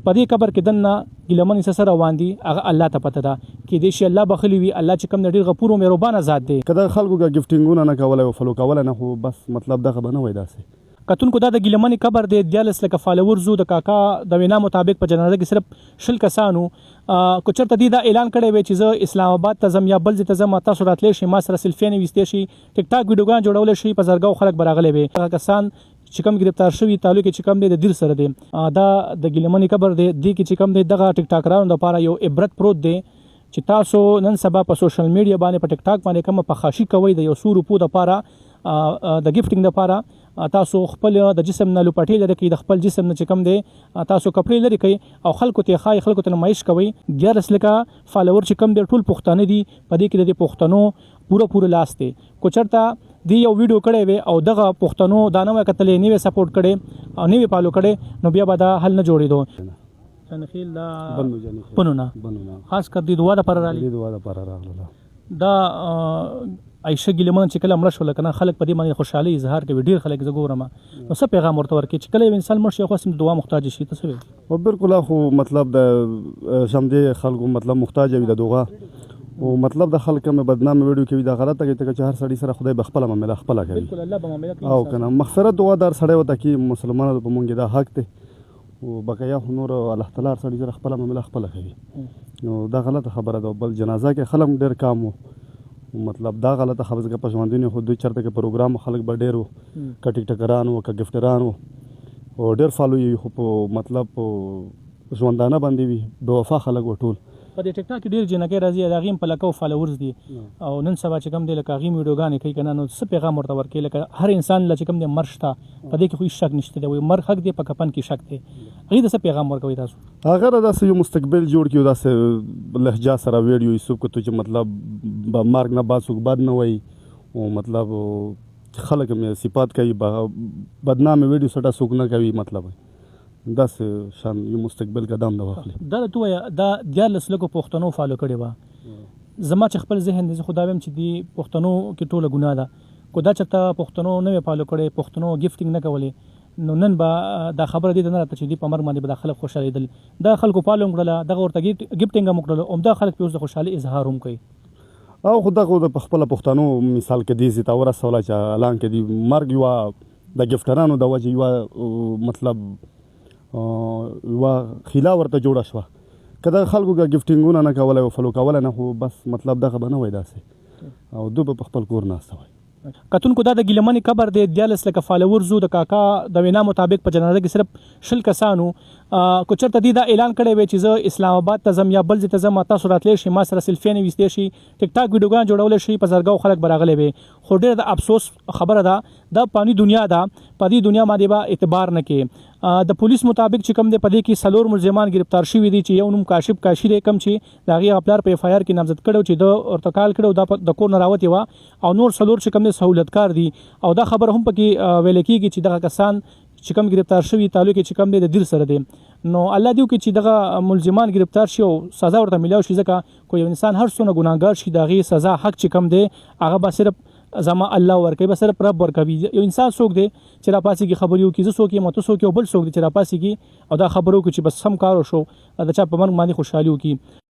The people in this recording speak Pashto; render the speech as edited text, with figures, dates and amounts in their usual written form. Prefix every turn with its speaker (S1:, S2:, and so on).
S1: په دې قبر کې دنه ګیلمن سره روان دي هغه الله ته پته ده کې دې شي الله بخلی وي الله چې کوم ډېر غفور او مهربان ذات دی.
S2: کله خلکو کا گیفټینګونه نه کولای او فالو کولای نه خو بس مطلب دغه بنه وای داسې
S1: کتونکو دا د ګیلمن قبر دی 14 لکه فالوورزو د کاکا د وینا مطابق په جنازه کې صرف 10 کسانو کو چرته دی دا اعلان کړی وی چې زه اسلام آباد ته زم یا بل ځای ته زم تاسو راتلې شي ما سره سلفي وستې شي ټیک ټاک ویډیوګان جوړول شي په زرګاو خلک براغلي وي کسان چې کوم گرفتار شوی تعلق چې کوم دی د دیر سره دی دا د ګیلمن قبر دی د کې چې کوم دی دغه ټیک ټاکرانو لپاره یو عبرت پروت دی چې تاسو نن سبا په سوشل میډیا باندې په ټیک ټاک باندې کوم په خاشي کوي د یو سو روپو لپاره د گیفټینګ لپاره تاسو خپل د جسم نه لوپټې لري کې د خپل جسم نه چې کوم دی تاسو کپړې لري کوي او خلکو ته خای خلکو ته نمایش کوي 11 لکه فالوور چې کوم دی ټول پښتانه دي په دې کې د پښتنو پوره لاس دی کو چرته دی یو ویډیو کړی وي او دغه پښتنو دا نه کتلې نیوه سپورټ کړي او نیوه پالو کړي نو بیا به دا حل نه جوړېدو جنخیل دا بنونه خاص کر دی دعا د پر راغله دا عائشه ګیلمن چې کله مړ شو لکه خلک په دې باندې خوشحالي اظهار کوي ډیر خلک زګورم نو څه پیغام ورته ورکړي چې کله انسان مړ شي خو سم دعا محتاج شي ته څه
S2: او بالکل خو مطلب د سمدې خلکو مطلب محتاج وي د دعا او مطلب د خلک مې بدنام ویډیو کوي دا غلطه کوي چې هر سړی سره خدای بخپله معامله خپل کوي
S1: بالکل الله به معامله
S2: او کنه مغفرت دعا دار سړی وته کې مسلمانانو په مونږ دا حق دی او بقیا نور الله تعالی سړي سره خپل معامله خپل کوي نو دا غلطه خبره ده بل جنازه کې خلک ډیر کم مطلب دا غلطه خبره کې پښوندنه خو دوی چرته کې پروګرام خلک به ډیر ک ټیک ټکرانو ک گفټرانو او ډیر فالو یو خو مطلب ژوندانه باندې وي بے وفا خلک وټول
S1: په دې ټیک ټاک ډیر جنګي راځي دا غیم په لکو فالوورز دي او نن سبا چې کوم دی لکه غیم ویډیوګانې کوي کنه نو څه پیغام ورته ورکړي لکه هر انسان لکه کوم دی مرشته په دې کې خو شک نشته دی وي مر حق دی په کپن کې شک دی غي د څه پیغام ورکوي تاسو
S2: هغه داسې یو مستقبل جوړ کیو داسې لهجه سره ویډیو یې سب کو ته مطلب مارګ نه باسو بد نه وای او مطلب خلک مې صفات کوي بدنامه ویډیو سټه سوق نه کوي مطلب داس شان یو مستقبل قدم دا واخلي
S1: دا تو دا 14 لکه پښتنو فالو کړي وا زما چې خپل ذهن دې خدا ويم چې دی پښتنو کې ټوله ګناه ده کو دا چې پښتنو نه فالو کړي پښتنو گیفټینګ نه کولې نو نن با دا خبره دې نه راته چې دی په مرګ باندې به خلک خوشاله دي دا خلکو فالو کړل دا ورته گیفټینګ هم کړل او دا خلک په اوسه خوشاله اظهار هم کوي
S2: او خدا خو د خپل پښتنو مثال کې دي چې تاوره سواله چې اعلان کې دی مرګ یو د گیفټرانو د وجه یو مطلب وا خلا ورته جوړه شو کله خلکو کا گیفټینګونه نه کولای او فالو کولای نه خو بس مطلب دغه بنه وای داسې او دوی په خپل کور ناست وای
S1: کتونکو دا د ګیلمن قبر دی 14 لکه فالوورزو د کاکا د وینا مطابق په جنازه کې صرف 10 کسانو کو چرته دی دا اعلان کړی وی چې زه اسلام آباد ته زم یا بل ځای ته زم تاسو راتلې شي ما سره سلفي وستې شي ټیک ټاک ویډیوګان جوړول شي په زرګاو خلک براغلي وي خو ډېر د افسوس خبره ده دا پانی دنیا ده په دې دنیا باندې به اعتبار نه کې د پولیس مطابق چې کوم دی په دې کې سلور ملزمان گرفتار شوي دي چې یو نوم کاشف کاشي دی کم چې د هغې خپلار په اف آی آر کې نامزد کړی چې د ارتکال کړی دا د کور نه راوتې وه او نور سلور چې کوم دی سهولتکار دي او دا خبره هم پکې ویل کېږي چې دغه کسان چې کوم گرفتار شوي تعلق چې کوم دی د دیر سره دی نو الله دیو کې چې دغه ملزمان گرفتار شي او سزا ورته ملاو شي ځکه کوئی انسان هر څونه ګناهګار شي د هغې سزا حق چې کوم دی هغه به صرف زما الله ورکوي به صرف رب ورکوي یو انسان څوک دی چې راپاسېږي خبرې وکړي زه څوک یم ته څوک یو بل څوک دی چې راپاسېږي او دا خبرې وکړي چې بس سم کار وشو د چا په مرګ باندې خوشحالي وکړي